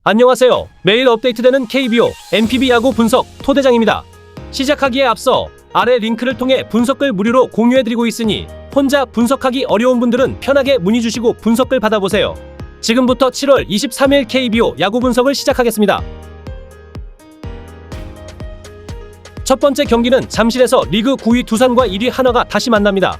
안녕하세요. 매일 업데이트되는 KBO, NPB 야구 분석 토대장입니다. 시작하기에 앞서 아래 링크를 통해 분석글 무료로 공유해드리고 있으니 혼자 분석하기 어려운 분들은 편하게 문의 주시고 분석글 받아보세요. 지금부터 7월 23일 KBO 야구 분석을 시작하겠습니다. 첫 번째 경기는 잠실에서 리그 9위 두산과 1위 한화가 다시 만납니다.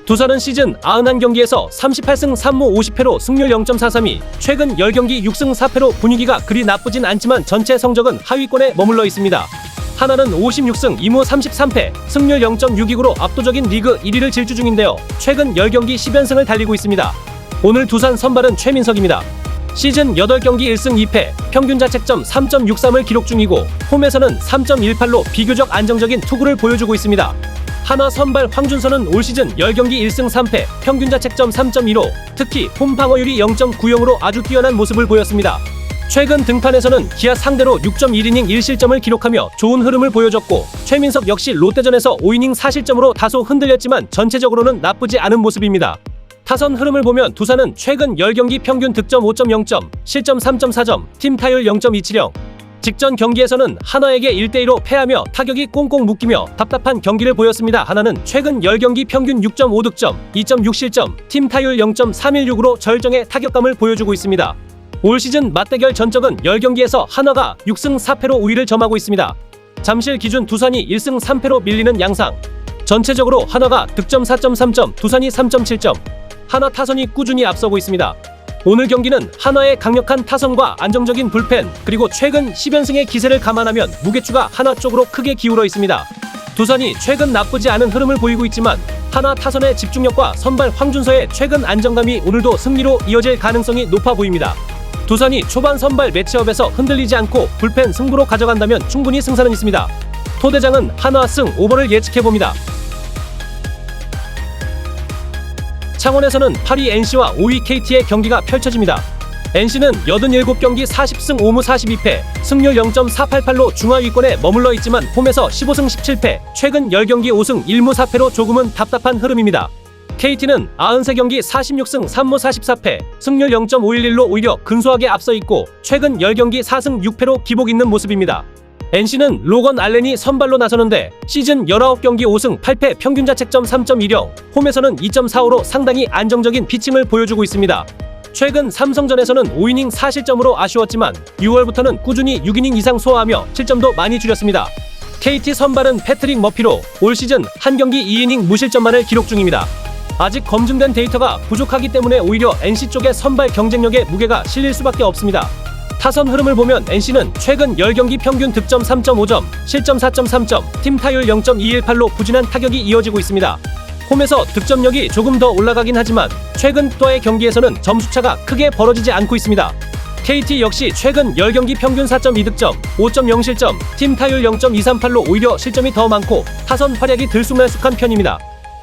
두산은 시즌 91경기에서 38승 3무 50패로 승률 0.432, 최근 10경기 6승 4패로 분위기가 그리 나쁘진 않지만 전체 성적은 하위권에 머물러 있습니다. 하나는 56승 2무 33패, 승률 0.62구로 압도적인 리그 1위를 질주 중인데요. 최근 10경기 10연승을 달리고 있습니다. 오늘 두산 선발은 최민석입니다. 시즌 8경기 1승 2패, 평균 자책점 3.63을 기록 중이고 홈에서는 3.18로 비교적 안정적인 투구를 보여주고 있습니다. 한화 선발 황준서는 올 시즌 10경기 1승 3패, 평균 자책점 3.15, 특히 홈 방어율이 0.90으로 아주 뛰어난 모습을 보였습니다. 최근 등판에서는 기아 상대로 6.1이닝 1실점을 기록하며 좋은 흐름을 보여줬고 최민석 역시 롯데전에서 5이닝 4실점으로 다소 흔들렸지만 전체적으로는 나쁘지 않은 모습입니다. 타선 흐름을 보면 두산은 최근 10경기 평균 득점 5.0점, 실점 3.4점, 팀 타율 0.270, 직전 경기에서는 한화에게 1대2로 패하며 타격이 꽁꽁 묶이며 답답한 경기를 보였습니다. 하나는 최근 10경기 평균 6.5득점, 2.6실점, 팀 타율 0.316으로 절정의 타격감을 보여주고 있습니다. 올 시즌 맞대결 전적은 10경기에서 한화가 6승 4패로 우위를 점하고 있습니다. 잠실 기준 두산이 1승 3패로 밀리는 양상. 전체적으로 한화가 득점 4.3점, 두산이 3.7점. 한화 타선이 꾸준히 앞서고 있습니다. 오늘 경기는 한화의 강력한 타선과 안정적인 불펜, 그리고 최근 10연승의 기세를 감안하면 무게추가 한화 쪽으로 크게 기울어 있습니다. 두산이 최근 나쁘지 않은 흐름을 보이고 있지만 한화 타선의 집중력과 선발 황준서의 최근 안정감이 오늘도 승리로 이어질 가능성이 높아 보입니다. 두산이 초반 선발 매치업에서 흔들리지 않고 불펜 승부로 가져간다면 충분히 승산은 있습니다. 토대장은 한화 승 오버를 예측해봅니다. 창원에서는 8위 NC와 5위 KT의 경기가 펼쳐집니다. NC는 87경기 40승 5무 42패, 승률 0.488로 중하위권에 머물러 있지만 홈에서 15승 17패, 최근 10경기 5승 1무 4패로 조금은 답답한 흐름입니다. KT는 93경기 46승 3무 44패, 승률 0.511로 오히려 근소하게 앞서 있고 최근 10경기 4승 6패로 기복 있는 모습입니다. NC는 로건 알렌이 선발로 나서는데 시즌 19경기 5승 8패, 평균 자책점 3.10, 홈에서는 2.45로 상당히 안정적인 피칭을 보여주고 있습니다. 최근 삼성전에서는 5이닝 4실점으로 아쉬웠지만 6월부터는 꾸준히 6이닝 이상 소화하며 실점도 많이 줄였습니다. KT 선발은 패트릭 머피로 올 시즌 한 경기 2이닝 무실점만을 기록 중입니다. 아직 검증된 데이터가 부족하기 때문에 오히려 NC 쪽의 선발 경쟁력에 무게가 실릴 수밖에 없습니다. 타선 흐름을 보면 NC는 최근 10경기 평균 득점 3.5점, 실점 4.3점, 팀 타율 0.218로 부진한 타격이 이어지고 있습니다. 홈에서 득점력이 조금 더 올라가긴 하지만 최근 또의 경기에서는 점수차가 크게 벌어지지 않고 있습니다. KT 역시 최근 10경기 평균 4.2득점, 5.0실점, 팀 타율 0.238로 오히려 실점이 더 많고 타선 활약이 들쑥날쑥한 편입니다.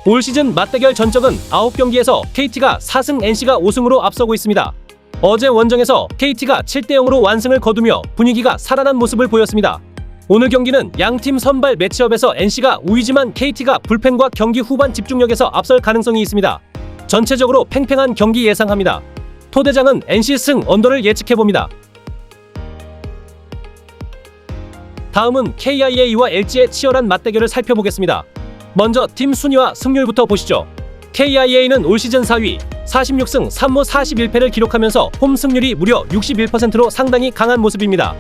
올 시즌 맞대결 전적은 9경기에서 KT가 4승, NC가 5승으로 앞서고 있습니다. 어제 원정에서 KT가 7대0으로 완승을 거두며 분위기가 살아난 모습을 보였습니다. 오늘 경기는 양팀 선발 매치업에서 NC가 우위지만 KT가 불펜과 경기 후반 집중력에서 앞설 가능성이 있습니다. 전체적으로 팽팽한 경기 예상합니다. 토대장은 NC 승 언더를 예측해봅니다. 다음은 KIA와 LG의 치열한 맞대결을 살펴보겠습니다. 먼저 팀 순위와 승률부터 보시죠. KIA는 올 시즌 4위, 46승 3무 41패를 기록하면서 홈 승률이 무려 61%로 상당히 강한 모습입니다.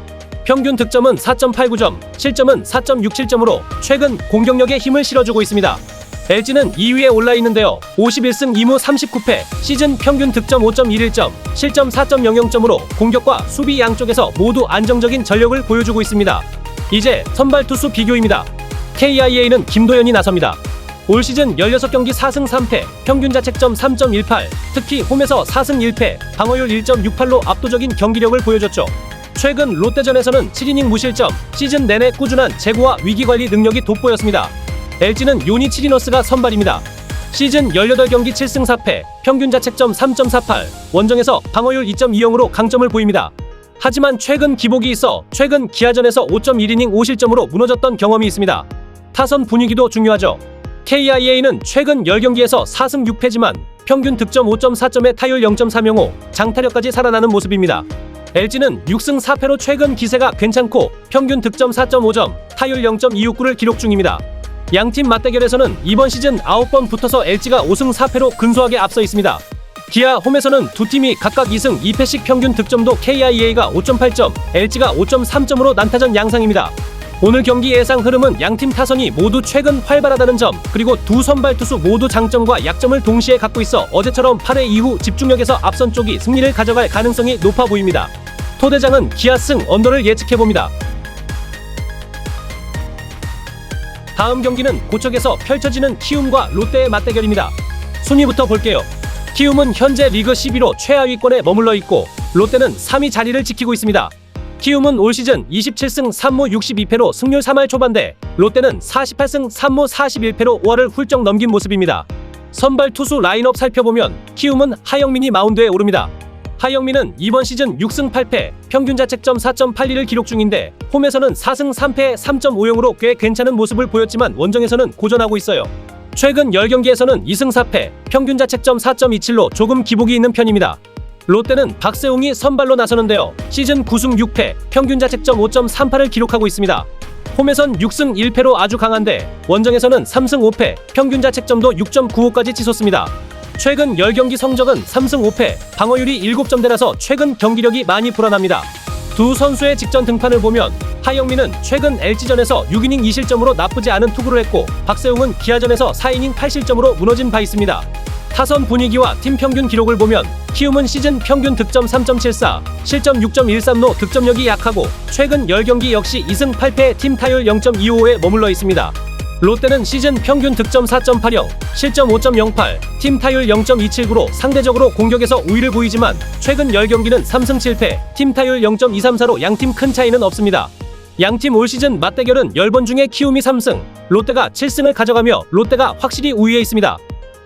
평균 득점은 4.89점, 실점은 4.67점으로 최근 공격력에 힘을 실어주고 있습니다. LG는 2위에 올라 있는데요. 51승 2무 39패, 시즌 평균 득점 5.11점, 실점 4.00점으로 공격과 수비 양쪽에서 모두 안정적인 전력을 보여주고 있습니다. 이제 선발 투수 비교입니다. KIA는 김도현이 나섭니다. 올 시즌 16경기 4승 3패, 평균 자책점 3.18, 특히 홈에서 4승 1패, 방어율 1.68로 압도적인 경기력을 보여줬죠. 최근 롯데전에서는 7이닝 무실점, 시즌 내내 꾸준한 제구와 위기관리 능력이 돋보였습니다. LG는 요니 치리너스가 선발입니다. 시즌 18경기 7승 4패, 평균 자책점 3.48, 원정에서 방어율 2.20으로 강점을 보입니다. 하지만 최근 기복이 있어 최근 기아전에서 5.1이닝 5실점으로 무너졌던 경험이 있습니다. 타선 분위기도 중요하죠. KIA는 최근 10경기에서 4승 6패지만 평균 득점 5.4점에 타율 0.305, 장타력까지 살아나는 모습입니다. LG는 6승 4패로 최근 기세가 괜찮고 평균 득점 4.5점, 타율 0.269를 기록 중입니다. 양팀 맞대결에서는 이번 시즌 9번 붙어서 LG가 5승 4패로 근소하게 앞서 있습니다. 기아 홈에서는 두 팀이 각각 2승 2패씩 평균 득점도 KIA가 5.8점, LG가 5.3점으로 난타전 양상입니다. 오늘 경기 예상 흐름은 양팀 타선이 모두 최근 활발하다는 점, 그리고 두 선발 투수 모두 장점과 약점을 동시에 갖고 있어 어제처럼 8회 이후 집중력에서 앞선 쪽이 승리를 가져갈 가능성이 높아 보입니다. 토대장은 기아 승 언더를 예측해봅니다. 다음 경기는 고척에서 펼쳐지는 키움과 롯데의 맞대결입니다. 순위부터 볼게요. 키움은 현재 리그 12로 최하위권에 머물러 있고 롯데는 3위 자리를 지키고 있습니다. 키움은 올 시즌 27승 3무 62패로 승률 3할 초반대, 롯데는 48승 3무 41패로 5할을 훌쩍 넘긴 모습입니다. 선발 투수 라인업 살펴보면 키움은 하영민이 마운드에 오릅니다. 하영민은 이번 시즌 6승 8패, 평균 자책점 4.82를 기록 중인데 홈에서는 4승 3패 3.50으로 꽤 괜찮은 모습을 보였지만 원정에서는 고전하고 있어요. 최근 10경기에서는 2승 4패, 평균 자책점 4.27로 조금 기복이 있는 편입니다. 롯데는 박세웅이 선발로 나서는데요. 시즌 9승 6패, 평균 자책점 5.38을 기록하고 있습니다. 홈에선 6승 1패로 아주 강한데 원정에서는 3승 5패, 평균 자책점도 6.95까지 치솟습니다. 최근 10경기 성적은 3승 5패, 방어율이 7점대라서 최근 경기력이 많이 불안합니다. 두 선수의 직전 등판을 보면 하영민은 최근 LG전에서 6이닝 2실점으로 나쁘지 않은 투구를 했고 박세웅은 기아전에서 4이닝 8실점으로 무너진 바 있습니다. 타선 분위기와 팀 평균 기록을 보면 키움은 시즌 평균 득점 3.74, 실점 6.13로 득점력이 약하고 최근 10경기 역시 2승 8패 팀 타율 0.255에 머물러 있습니다. 롯데는 시즌 평균 득점 4.80, 실점 5.08, 팀 타율 0.279로 상대적으로 공격에서 우위를 보이지만 최근 10경기는 3승 7패, 팀 타율 0.234로 양팀 큰 차이는 없습니다. 양팀 올 시즌 맞대결은 10번 중에 키움이 3승, 롯데가 7승을 가져가며 롯데가 확실히 우위에 있습니다.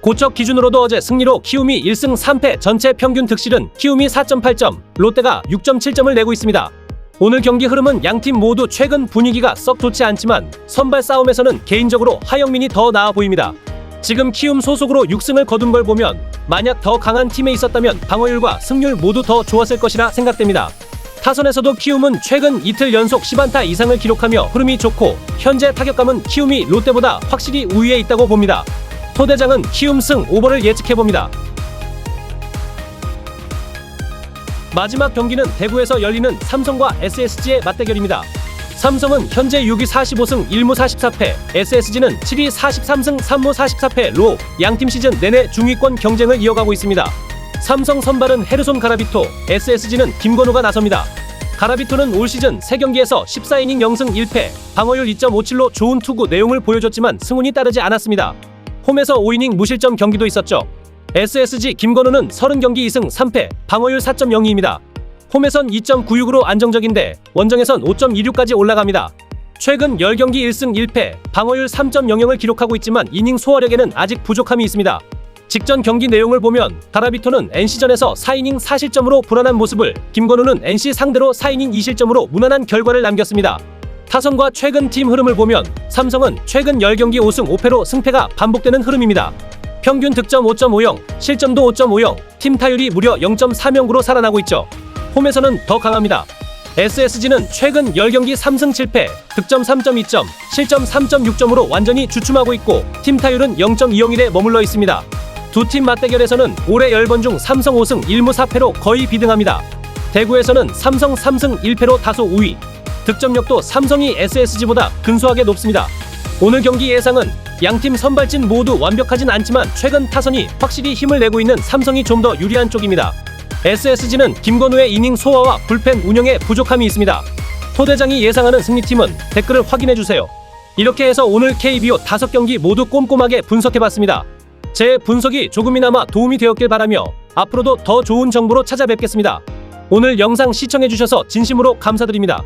고척 기준으로도 어제 승리로 키움이 1승 3패, 전체 평균 득실은 키움이 4.8점, 롯데가 6.7점을 내고 있습니다. 오늘 경기 흐름은 양팀 모두 최근 분위기가 썩 좋지 않지만 선발 싸움에서는 개인적으로 하영민이 더 나아 보입니다. 지금 키움 소속으로 6승을 거둔 걸 보면 만약 더 강한 팀에 있었다면 방어율과 승률 모두 더 좋았을 것이라 생각됩니다. 타선에서도 키움은 최근 이틀 연속 10안타 이상을 기록하며 흐름이 좋고 현재 타격감은 키움이 롯데보다 확실히 우위에 있다고 봅니다. 토대장은 키움 승 오버를 예측해봅니다. 마지막 경기는 대구에서 열리는 삼성과 SSG의 맞대결입니다. 삼성은 현재 6위 45승 1무 44패, SSG는 7위 43승 3무 44패로 양팀 시즌 내내 중위권 경쟁을 이어가고 있습니다. 삼성 선발은 헤르손 가라비토, SSG는 김건우가 나섭니다. 가라비토는 올 시즌 3경기에서 14이닝 0승 1패, 방어율 2.57로 좋은 투구 내용을 보여줬지만 승운이 따르지 않았습니다. 홈에서 5이닝 무실점 경기도 있었죠. SSG 김건우는 30경기 2승 3패, 방어율 4.02입니다. 홈에선 2.96으로 안정적인데 원정에선 5.26까지 올라갑니다. 최근 10경기 1승 1패, 방어율 3.00을 기록하고 있지만 이닝 소화력에는 아직 부족함이 있습니다. 직전 경기 내용을 보면 가라비토는 NC전에서 4이닝 4실점으로 불안한 모습을, 김건우는 NC 상대로 4이닝 2실점으로 무난한 결과를 남겼습니다. 타선과 최근 팀 흐름을 보면 삼성은 최근 10경기 5승 5패로 승패가 반복되는 흐름입니다. 평균 득점 5.50, 실점도 5.50, 팀 타율이 무려 0.30으로 살아나고 있죠. 홈에서는 더 강합니다. SSG는 최근 10경기 3승 7패, 득점 3.2점, 실점 3.6점으로 완전히 주춤하고 있고 팀 타율은 0.201에 머물러 있습니다. 두 팀 맞대결에서는 올해 10번 중 삼성 5승 1무 4패로 거의 비등합니다. 대구에서는 삼성 3승 1패로 다소 우위, 득점력도 삼성이 SSG보다 근소하게 높습니다. 오늘 경기 예상은 양팀 선발진 모두 완벽하진 않지만 최근 타선이 확실히 힘을 내고 있는 삼성이 좀 더 유리한 쪽입니다. SSG는 김건우의 이닝 소화와 불펜 운영에 부족함이 있습니다. 토대장이 예상하는 승리팀은 댓글을 확인해주세요. 이렇게 해서 오늘 KBO 5경기 모두 꼼꼼하게 분석해봤습니다. 제 분석이 조금이나마 도움이 되었길 바라며 앞으로도 더 좋은 정보로 찾아뵙겠습니다. 오늘 영상 시청해주셔서 진심으로 감사드립니다.